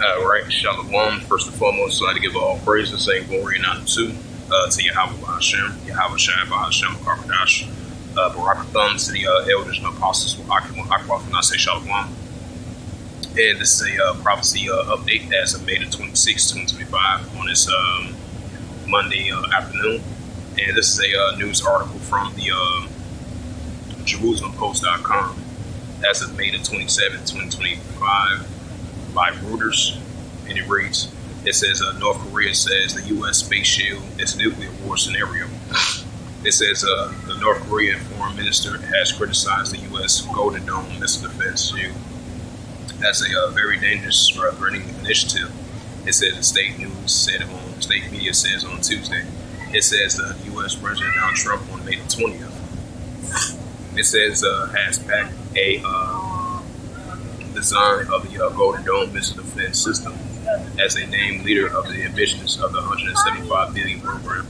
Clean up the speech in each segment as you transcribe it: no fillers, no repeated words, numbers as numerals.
Right, Shalom. First and foremost, I'd like to give all praise and say glory and honor to Yahweh Yahweh Shai Bahashem, Karkadash, Barakatham, to the elders and apostles, Akbar, and I say Shalom. And this is a prophecy update as of May the 26th, 2025 on this Monday afternoon. And this is a news article from the JerusalemPost.com as of May the 27th, 2025 by Reuters. And it reads, it says North Korea says the U.S. space shield is a nuclear war scenario. It says the North Korean foreign minister has criticized the U.S. Golden Dome missile defense shield as a very dangerous, threatening initiative. It says the state media says on Tuesday. It says the U.S. President Donald Trump on May the 20th. It says has backed a design of the Golden Dome missile defense system as a named leader of the ambitions of the $175 billion program.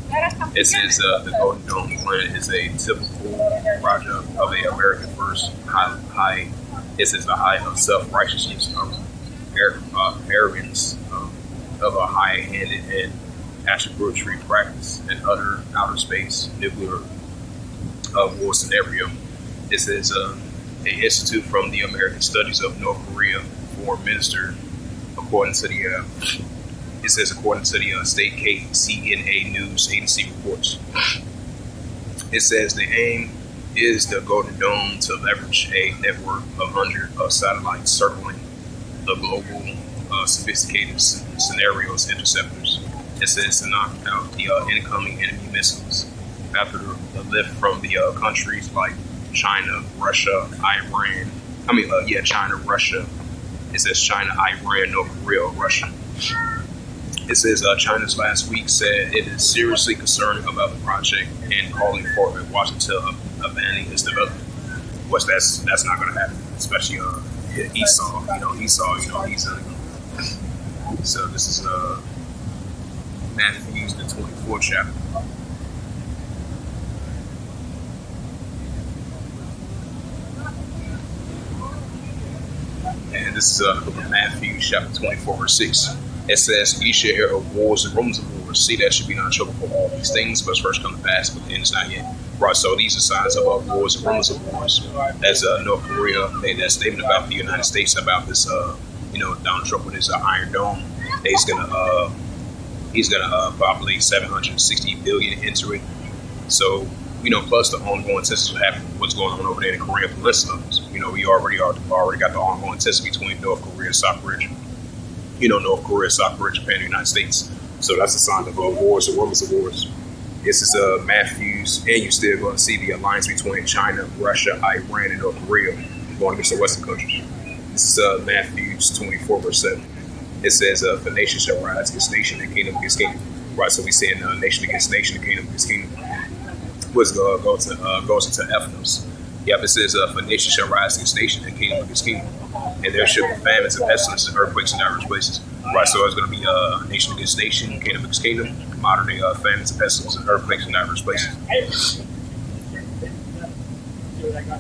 It says the Golden Dome plan is a typical project of the American first high. It says the high of self-righteousness of arrogance of a high-handed and attributary practice and other outer space nuclear war scenario. It says an institute from the American Studies of North Korea foreign minister, according to the state KCNA news agency reports. It says the aim is the Golden Dome to leverage a network of hundreds of satellites circling the global sophisticated scenarios interceptors. It says to knock out the incoming enemy missiles after the lift from the countries like China, Russia, Iran. China, Russia. It says China, Iran, North Korea, Russia. It says China's last week said it is seriously concerned about the project and calling for Washington abandoning its development. Which that's not going to happen, especially Esau. He's so this is Matthew the 24th chapter. And this is the book of Matthew, chapter 24, verse 6. It says, "Ye shall hear of wars and rumors of wars. See, that should be not trouble for all these things, but first come to pass, but the end is not yet." Right, so these are signs of wars and rumors of wars. As North Korea made that statement about the United States about this, Donald Trump with his Iron Dome. He's gonna populate 760 billion into it. So, plus the ongoing tensions happening, what's going on over there in the Korean Peninsula. We already got the ongoing tensions between North Korea and South Korea. North Korea, South Korea, Japan, and the United States. So that's a sign of wars and rumors of wars. This is Matthews, and you're still going to see the alliance between China, Russia, Iran, and North Korea going against the Western countries. This is Matthews 24, verse 7. It says, "The nation shall rise against nation, and kingdom against kingdom." Right, so we're seeing nation against nation, and kingdom against kingdom. Goes into ethnos. Yep, it says, "For nation shall rise against nation, and kingdom against kingdom. And there shall be famines and pestilences and earthquakes in diverse places." Right, so it's going to be nation against nation, kingdom against kingdom, modern day famines and pestilences and earthquakes in diverse places.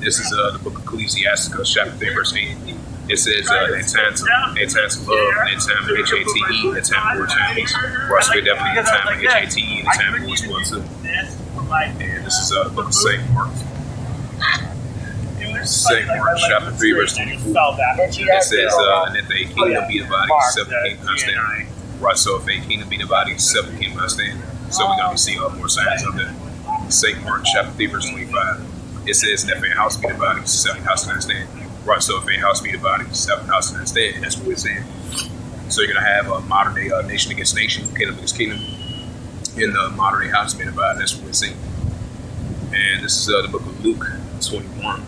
This is the book of Ecclesiastes, chapter 3, verse 8. It says, "In time to love, in time to HATE, in time for peace." Right, so we're definitely in time for HATE and in time for as well too. And this is the book of St. Mark. St. Mark, chapter 3, verse 24. It says, "And if a kingdom be divided, seven kingdoms not stand." Right, so if a kingdom be divided, seven kingdoms not stand. So we're going to see more signs of that. St. Mark, chapter 3, verse 25. It says, "And if a house be divided, seven houses not stand." Right, so if a house be divided, seven houses not stand. And that's what we're saying. So you're going to have a modern day nation against nation, kingdom against kingdom. In the modern day house being divided, that's what we're seeing. And this is the book of Luke 21.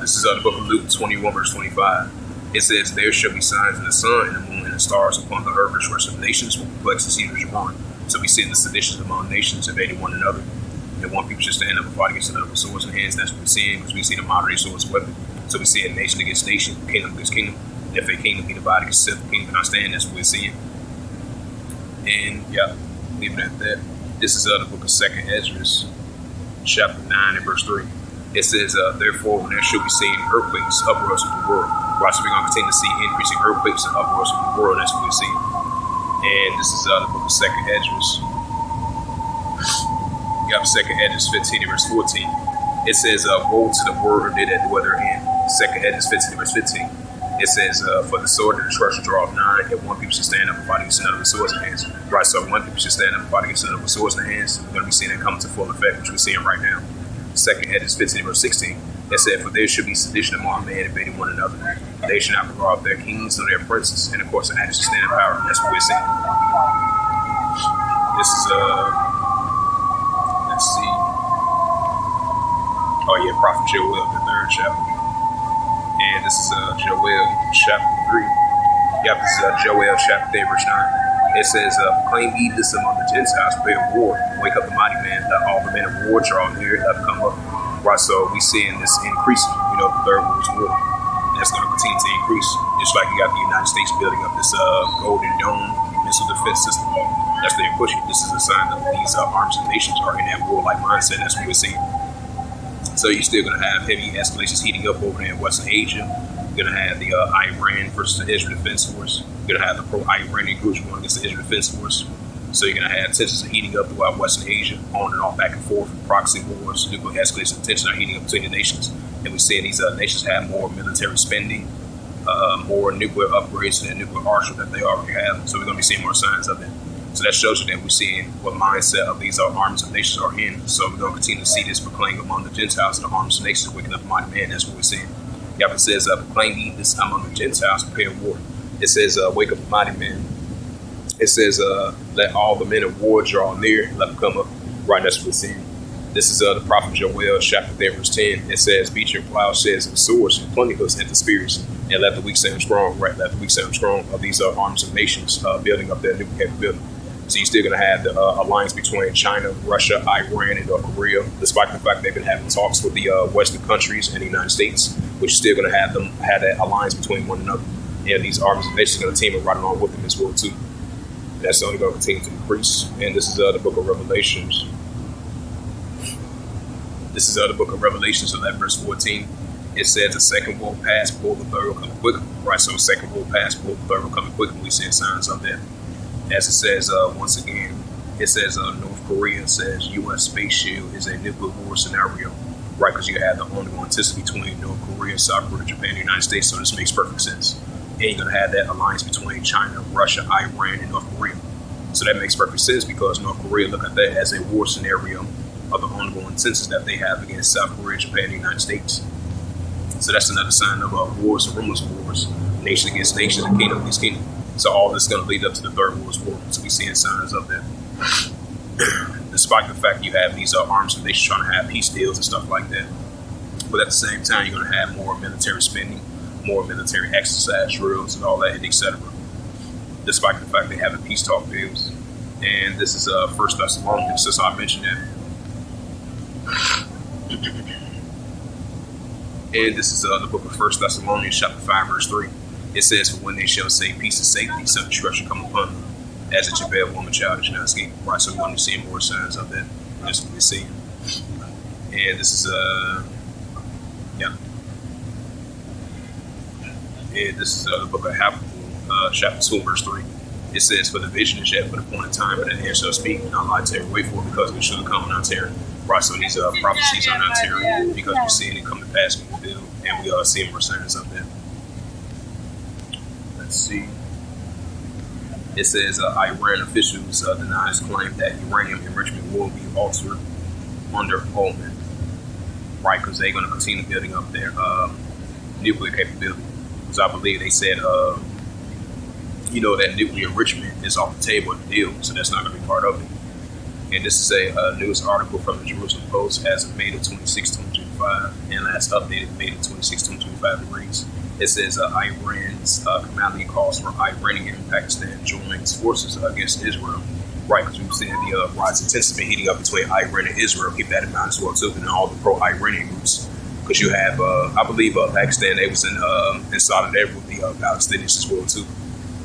This is the book of Luke 21, verse 25. It says, "There shall be signs in the sun, and the moon, and the stars upon the earth, which rest of nations will perplex and see the born." So we see the seditions among nations invading one another. And one people should stand up and fight against another with swords in hands. That's what we're seeing, because we see the modern day swords and weapons. So we see a nation against nation, kingdom against kingdom. And if a kingdom be divided against seven kingdom cannot stand, that's what we're seeing. And leave it at that. This is the book of 2nd Ezra, chapter 9 and verse 3. It says, "Therefore, when there shall be seen earthquakes, uproars of the world, Right, so we're going to continue to see increasing earthquakes and uproars from the world. That's what we see. And this is the book of 2nd Esdras. You have 2nd Esdras 15 and verse 14. It says, woe to the word or did that dwell therein. 2nd Esdras 15 and verse 15. It says, for the sword and the destruction draw nigh, and one people should stand up and fight against another with swords in hands. Right, so one people should stand up and fight against another with swords in hands. We're going to be seeing that come to full effect, which we're seeing right now. 2nd Esdras 15 and verse 16. It said, for there should be sedition among men invading one another. They should not regard their kings or their princes, and of course the actors should stand in power. That's what we're seeing. This is let's see. Oh yeah, Prophet Joel, the 3rd chapter. And this is Joel chapter 3. Yep, this is Joel chapter 3, verse 9. It says, proclaim ye this among the Gentiles, prepare war, wake up the mighty man, let all the men of war draw near, let them come up. Right, so we seeing this increase, the Third World War. And that's going to continue to increase, just like you got the United States building up this Golden Dome missile defense system. That's what they're pushing. This is a sign that these arms and nations are in that warlike mindset. That's what we're seeing. So you're still going to have heavy escalations heating up over there in Western Asia. You're going to have the Iran versus the Israel Defense Force. You're going to have the pro-Iranian groups going against the Israel Defense Force. So you're going to have tensions heating up throughout Western Asia, on and off, back and forth, proxy wars, nuclear escalation, tensions are heating up between the nations. And we're seeing these nations have more military spending, more nuclear upgrades to their nuclear arsenal that they already have. So we're going to be seeing more signs of it. So that shows you that we're seeing what mindset of these armies of nations are in. So we're going to continue to see this proclaimed among the Gentiles and the armies of nations, waking up the mighty man. That's what we're seeing. Yep, it says, proclaim ye this among the Gentiles, prepare war. It says, wake up the mighty man. It says, let all the men of war draw near, let them come up. Right, that's what we're seeing. This is the prophet Joel, chapter 3, verse 10. It says, beat your plowshares and swords and plenty hooks into spears, and let the weak stand strong. Right, let the weak stand strong. These are armies of nations building up their nuclear capability. So you're still going to have the alliance between China, Russia, Iran, and North Korea, despite the fact they've been having talks with the Western countries and the United States, which is still going to have them have that alliance between one another. And these armies of nations are going to team up right along with them as well, too. That's only going to continue to increase. And this is the book of Revelations. This is the book of Revelations 11, verse 14. It says the second will pass, behold, the third will come quick. Right, so the second will pass, behold, the third will come quick. We see signs of that. As it says, once again, it says North Korea says U.S. space shield is a nuclear war scenario. Right, because you have the ongoing tension between North Korea, South Korea, Japan, and the United States. So this makes perfect sense. And you're going to have that alliance between China, Russia, Iran, and North Korea. So that makes perfect sense because North Korea look at that as a war scenario of the ongoing tensions that they have against South Korea, Japan, and the United States. So that's another sign of wars and rumors of wars, nation against nation, and kingdom against kingdom. So all this is going to lead up to the Third World War. So we're seeing signs of that. Despite the fact you have these arms and nations trying to have peace deals and stuff like that. But at the same time, you're going to have more military spending, more military exercise drills and all that, etc. Despite the fact they have peace talk deals. And this is 1 Thessalonians, since I mentioned that. And this is the book of 1 Thessalonians, chapter 5, verse 3. It says, for when they shall say peace and safety, sudden destruction come upon them. As a travailed woman child, it shall not escape. Right, so we're going to see more signs of that. That's what we're seeing. And this is, yeah. And this is the book of Habakkuk, chapter 2, verse 3. It says, for the vision is yet for the appointed time, and the hand shall speak, and not lie terror. Wait for it, because it shall come not terror. Right, so these prophecies are not terror, because we're seeing it come to pass and fulfilled, and we are seeing more signs of that. Let's see. It says Iran officials denies claim that uranium enrichment will be altered under Holman. Right, because they're going to continue building up their nuclear capability. Because I believe they said, that nuclear enrichment is off the table of the deal, so that's not going to be part of it. And this is a news article from the Jerusalem Post as of May the 26th, 2025, and last updated May the 26th, 2025 degrees. It says Iran's commander calls for Iranian and Pakistan joins forces against Israel. Right, because we've seen the rising tension been heating up between Iran and Israel. Keep that in mind as well, too, and all the pro-Iranian groups. Because you have, I believe, Pakistan, they was in solidarity with the Palestinians as well, too.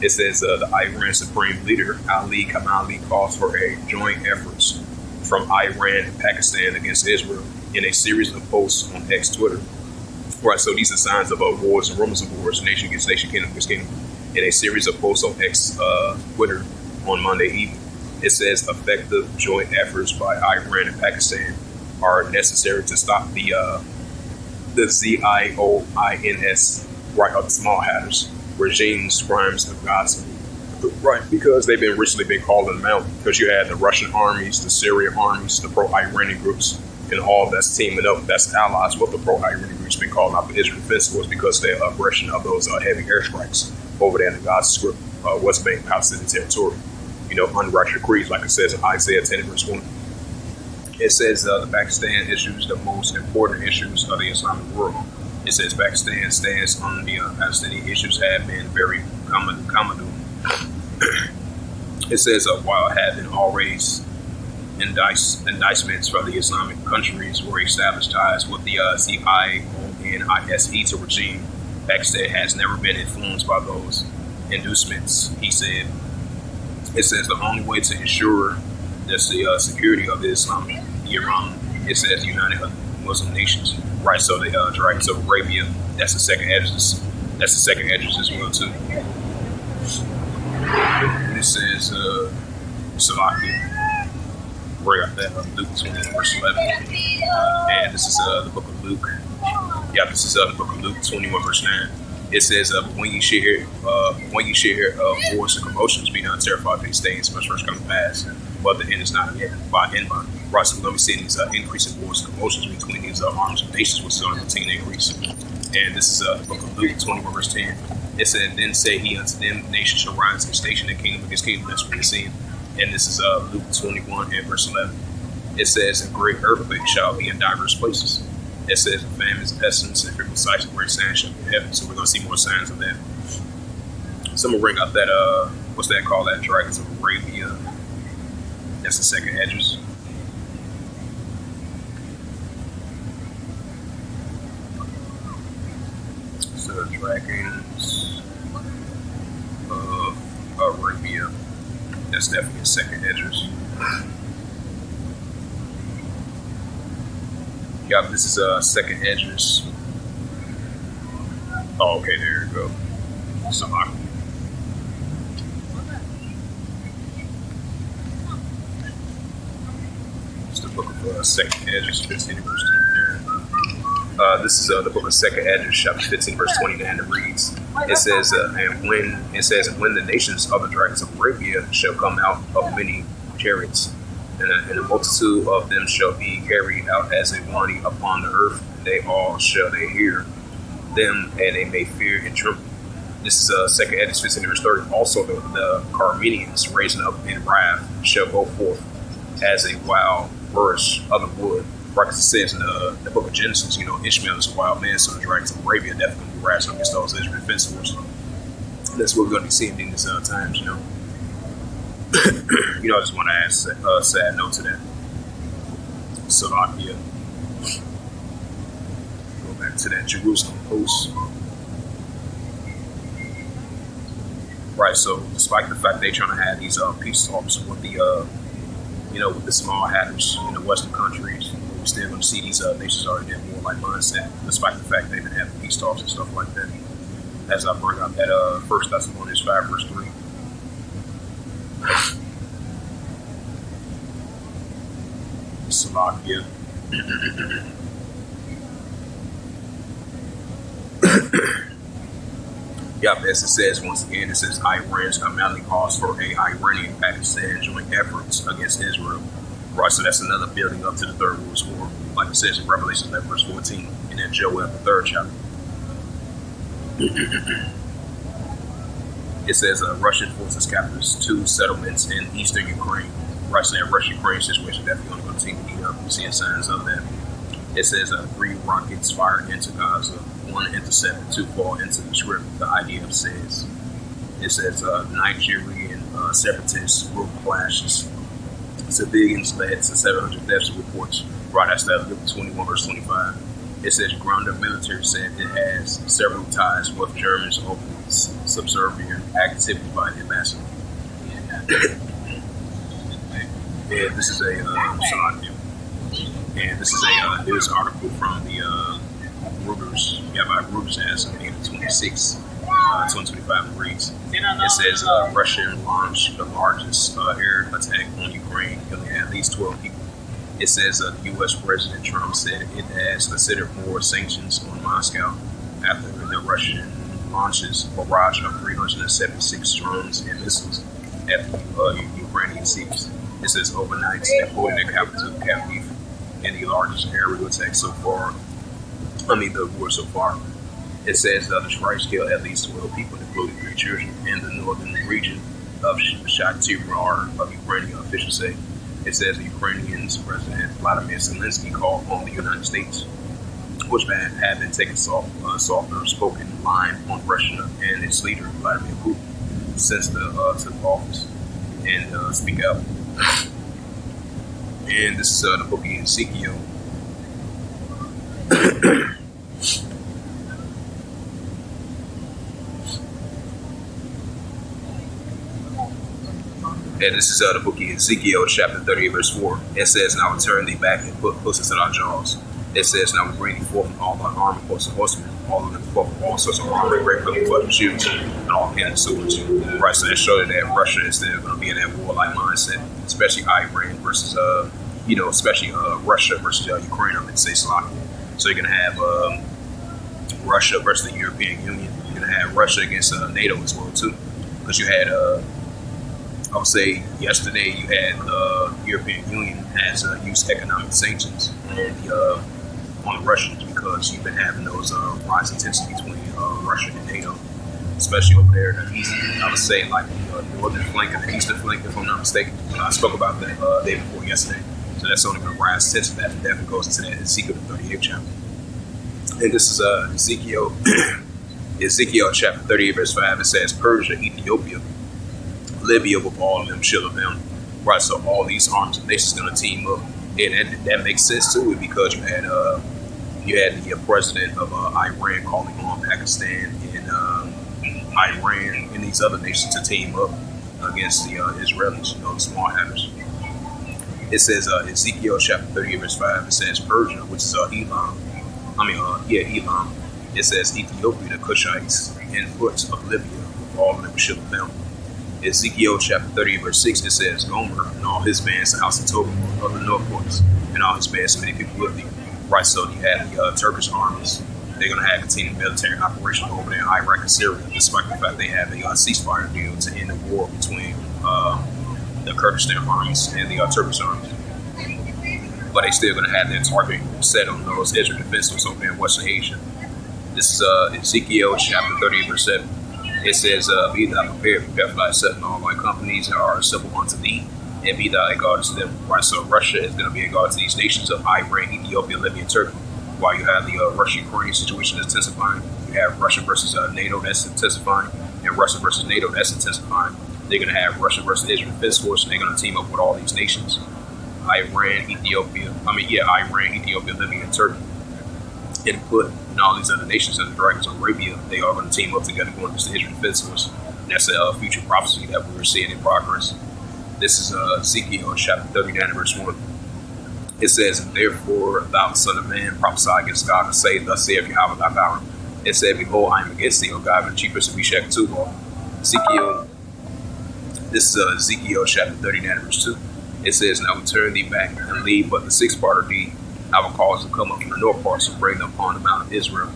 It says the Iran Supreme Leader, Ali Khamenei, calls for a joint efforts from Iran and Pakistan against Israel in a series of posts on X Twitter. Right, so these are signs of wars and rumors of wars, nation against nation, kingdom against kingdom. In a series of posts on X Twitter on Monday evening, it says effective joint efforts by Iran and Pakistan are necessary to stop the Zioins, right, of the small hatters, regime's crimes of Gaza. Right, because they've recently been calling them out, because you had the Russian armies, the Syrian armies, the pro-Iranian groups, and all that's teaming up, that's allies with the pro-Iranian groups, been calling out the Israel Defense Force because of their aggression of those heavy airstrikes over there in the Gaza Strip, West Bank, Palestinian territory. You know, unrighteous decrees, like it says in Isaiah 10 verse 1. It says the Pakistan issues the most important issues of the Islamic world. It says Pakistan's stance on the Palestinian issues have been very common. It says while having always indictments for the Islamic countries were established ties with the Zionis regime, Pakistan has never been influenced by those inducements, he said. It says the only way to ensure the security of the Islamic Iran, it says United Muslim Nations. Right, so they drag Saudi Arabia. That's the second address. That's the second address as well too. This is Slovakia. Bring up that Luke 20 verse 11, and this is the book of Luke. Yeah, this is the book of Luke 21 verse 9. It says, when you should hear wars and commotions, be not terrified, these things must first come to pass, but the end is not yet by end by. Right, so we're going to be seeing these increasing wars and commotions between these arms of nations, which is going to continue to increase. And this is the book of Luke 21 verse 10. It said, then said he unto them, nations shall rise and station and kingdom against kingdom. That's what we're seeing. And this is Luke 21 and verse 11. It says, a great earthquake shall be in diverse places. It says, famines, pestilence, and fearful sights and great signs shall be in heaven. So we're going to see more signs of that. So I'm going to bring up that, what's that called? That Dragons of Arabia. That's the second address. So Dragons of Arabia. That's definitely a second address. Yeah, this is a second address. Oh, okay, there you go. So it's the book of second address, 15 verse 29. This is the book of second address, chapter 15, verse 29. It reads, it says, and when the nations of the dragons of Arabia shall come out of many chariots, and a multitude of them shall be carried out as a warning upon the earth, they all shall they hear them, and they may fear and tremble. This is second Edis 15 verse 30. Also the Carmenians raising up in wrath shall go forth as a wild burst of the wood. Right, because it says in the book of Genesis, you know, Ishmael is a wild man, so the dragons of Arabia definitely going to be rising against those Israel defense forces. That's what we're going to be seeing in these times, you know. You know, I just want to add a sad note to that. Slovakia. Go back to that Jerusalem Post. Right, so despite the fact they're trying to have these peace talks with the, you know, with the small hatters in the Western countries, we're still going to see these nations already in war-like mindset, despite the fact they've been having peace talks and stuff like that. As I bring up that 1 Thessalonians 5 verse 3. Slovakia. Yep, as it says once again, it says Iran's commanding calls for a Iranian-Pakistan joint efforts against Israel. Right, so that's another building up to the Third World War, like it says in Revelation 11 verse 14, and then Joel the 3rd chapter. It says Russian forces captures 2 settlements in eastern Ukraine. Right, so that Russia-Ukraine situation definitely going to continue to heat up. We're seeing signs of that. It says 3 rockets fired into Gaza, 1 intercepted, 2 fall into the script. The IDF says. It says Nigerian separatist group clashes. Civilians led to 700 deaths reports. Right, that's that 21 verse 25. It says grounded military said it has several ties with Germans over subservient activity by the ambassador. And this is a and this is a news article from the Reuters, by Reuters as of negative 26, 2025 degrees. It says Russia launched the largest air attack on Ukraine, killing at least 12 people. It says the U.S. President Trump said it has considered more sanctions on Moscow after the Russian launches a barrage of 376 drones and missiles at the Ukrainian cities. It says overnight they pulled the capital Kyiv in the largest aerial attack so far. The war so far. It says the strikes killed at least 12 people, including 3 children, in the northern region of Shattyr, of Ukrainian officials say. It says the Ukrainian President Vladimir Zelensky called on the United States, which had been taking softer spoken line on Russia and its leader, Vladimir Putin, since the took office and speak out. And this is the book of Ezekiel. And this is the book of Ezekiel, chapter 30, verse 4. It says, "And I will turn thee back and put pussies in our jaws." It says, "And I will bring thee forth all thy army, horse and horsemen, all of them forth of all sorts of army, great fucking shields, and all kind of swords." Right, so that showed that Russia is still going to be in that warlike mindset, especially Iran versus, especially Russia versus Ukraine, I would say Slovakia. So you're going to have Russia versus the European Union. You're going to have Russia against NATO as well, too. Because you had I would say yesterday you had the European Union has used economic sanctions on the Russians because you've been having those rising tensions between Russia and NATO, especially over there in the east. I would say like the northern flank and the eastern flank, if I'm not mistaken. I spoke about that day before yesterday. So that's only going to rise tension. That definitely goes into that Ezekiel 38 chapter. And this is Ezekiel, Ezekiel chapter 38 verse 5. It says Persia, Ethiopia, Libya with all of them, chill of them. Right, so all these arms and nations going to team up. And that makes sense too because you had the president of Iran calling on Pakistan and Iran and these other nations to team up against the Israelis, the small hatters. It says Ezekiel chapter 30 verse 5. It says Persia, which is Elam. Elam. It says Ethiopia, the Cushites, and foot of Libya with all of them, chill of them. Ezekiel chapter 30 verse 6, it says Gomer and all his bands, the house of Tobin of the north quarters, and all his bands, so many people with him. Right, so you have the Turkish armies. They're going to have continued military operations over there in Iraq and Syria, despite the fact they have a ceasefire deal to end the war between the Kurdistan armies and the Turkish armies. But they still going to have their target set on those Israel defenses over there in Western Asia. This is Ezekiel chapter 30 verse 7. It says, "Be thou prepared for thyself and all thy companies that are simple unto thee, and be thou a god to them." Right, so Russia is going to be a god to these nations of Iran, Ethiopia, Libya, and Turkey. While you have the Russia-Ukraine situation that's intensifying, you have Russia versus NATO that's intensifying, and Russia versus NATO that's intensifying. They're going to have Russia versus Israel Defense Force, and they're going to team up with all these nations. Iran, Ethiopia, Libya, and Turkey. And all these other nations and the Dragons of Arabia, they are going to team up together going against the Israel Defense Force. And that's a future prophecy that we were seeing in progress. This is Ezekiel chapter 39 verse 1. It says, "And therefore thou son of man, prophesy against God and say, Thus saith Yahweh thy power. It said, Behold, I am against thee, O God, and chiefest of Meshach and Tubal." This is Ezekiel chapter 39 verse 2. It says, "And I will turn thee back and leave but the sixth part of thee. I will cause to come up from the north parts and bring them upon the mount of Israel."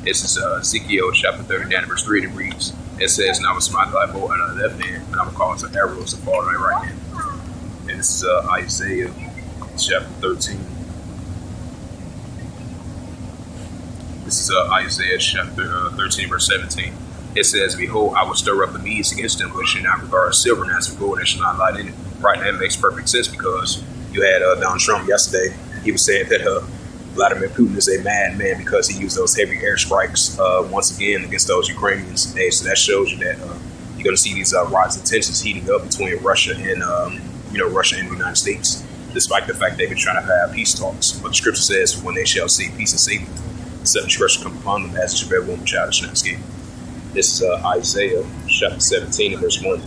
This is Ezekiel chapter 39 verse 3. It reads, it says, "And I will smite thy bow out of thy left hand, and I will cause the arrows to fall in thy right hand." And this is Isaiah chapter 13. This is Isaiah chapter 13 verse 17. It says, "Behold, I will stir up the Medes against them, but shall not regard silver, and as for gold, they shall not light in it." Right, that makes perfect sense because you had Donald Trump yesterday. He was saying that Vladimir Putin is a madman because he used those heavy airstrikes once again against those Ukrainians. And so that shows you that you're going to see these rising tensions heating up between Russia and Russia and the United States, despite the fact they've been trying to have peace talks. But the scripture says, "When they shall see peace and safety, the sudden destruction come upon them, as it shall be a woman child shall not escape." This is Isaiah chapter 17 and verse 1.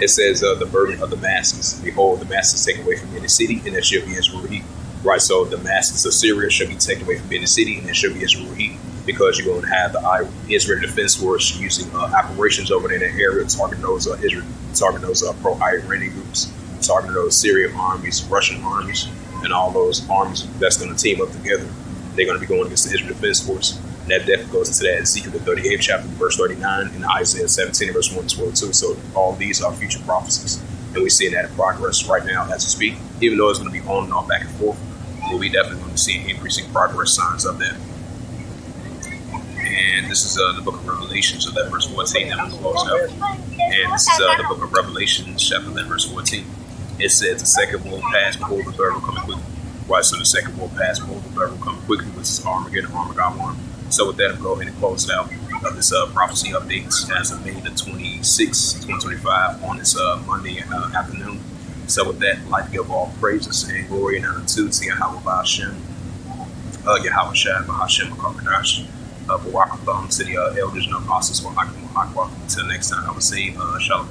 It says, "The burden of the masses, behold, the masses taken away from me in the city, and there shall be as relief. Right, so Damascus of Syria should be taken away from being a city, and it should be Israel heat, because you're going to have the Israel Defense Force using operations over there in that area, targeting those pro-Iranian groups, targeting those Syrian armies, Russian armies, and all those armies that's going to team up together. They're going to be going against the Israel Defense Force. And that definitely goes into that Ezekiel the 38th chapter, verse 39, and Isaiah 17, verse 1 to 12 too. So all these are future prophecies, and we're seeing that in progress right now as we speak. Even though it's going to be on and off, back and forth, but we definitely going to see increasing progress signs of that. And this is the book of Revelation, so that verse 14 that we closed out. And this is the book of Revelation, chapter 11, verse 14. It says, the second will pass, behold, the third will come quickly. Right, so the second will pass, behold, the third will come quickly, which is Armageddon, Armageddon 1. So with that, I'll go ahead and close it out of this prophecy updates as of May the 26th, 2025 on this Monday afternoon. So with that, I'd like to give all praises and glory and honor to Yahweh Ba'ashem, Yahweh Shai Ba'ashem Makakadash, Barak to the elders and apostles. Until next time, I would say, Shalom.